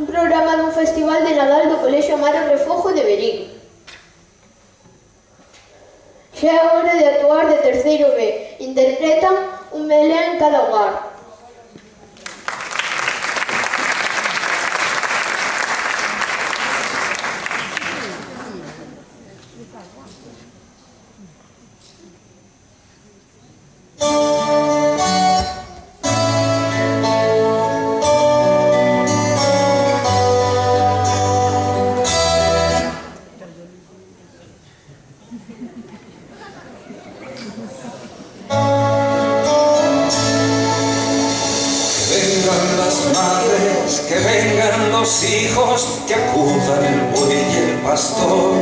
programa dun festival de Nadal do Colexio Amaro Refojo de Verín. Xa é hora de actuar de terceiro B. Interpretan Un melé en cada hogar. Que vengan los hijos, que acudan el buey y el pastor,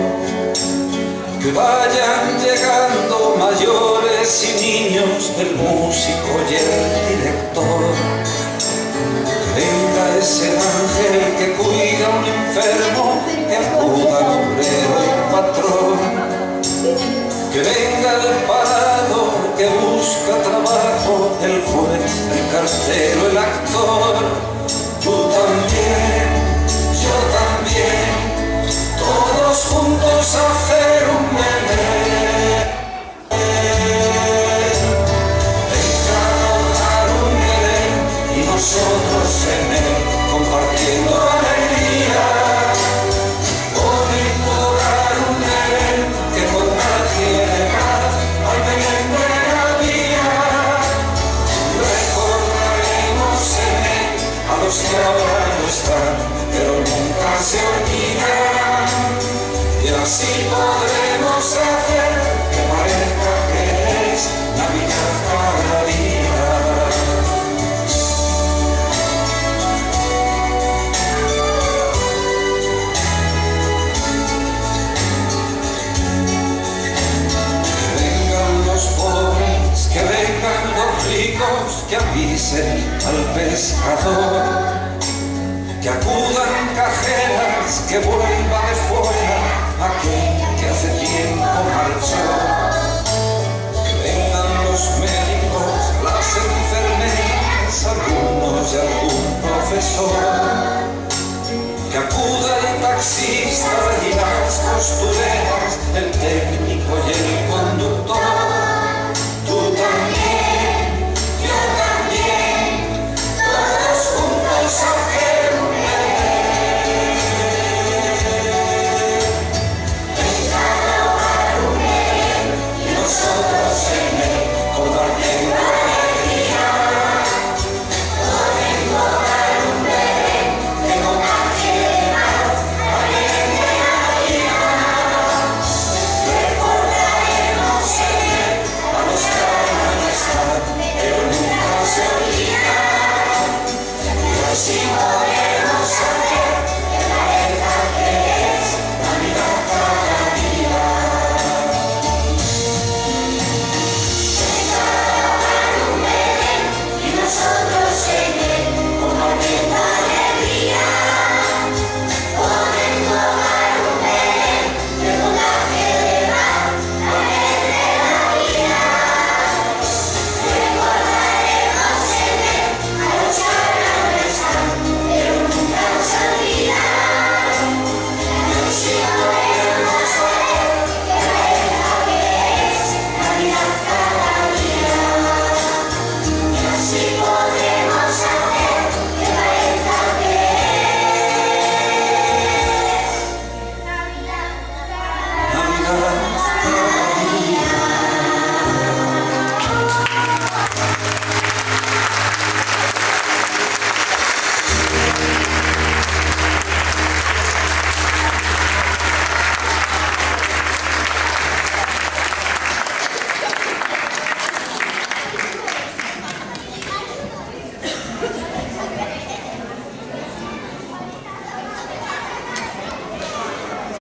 que vayan llegando mayores y niños, el músico y el director, que venga ese ángel que cuida a un enfermo, que acuda al obrero y patrón, que venga el parado, que busca trabajo, el juez, el cartero, el actor. Tú también, yo también, todos juntos a hacer un melé. Venga a dar un melé y nosotros en él compartiendo alegría. Bonito dar un melé que con nadie más al melé de la vía. Recordaremos en él a los que ahora no están, pero nunca se olvidan, y así podremos hacer que parezca que es Navidad cada día. Que vengan los pobres, que vengan los ricos, que avisen al pescador, que acudan cajeras, que vuelva de fuera aquel que hace tiempo marchó.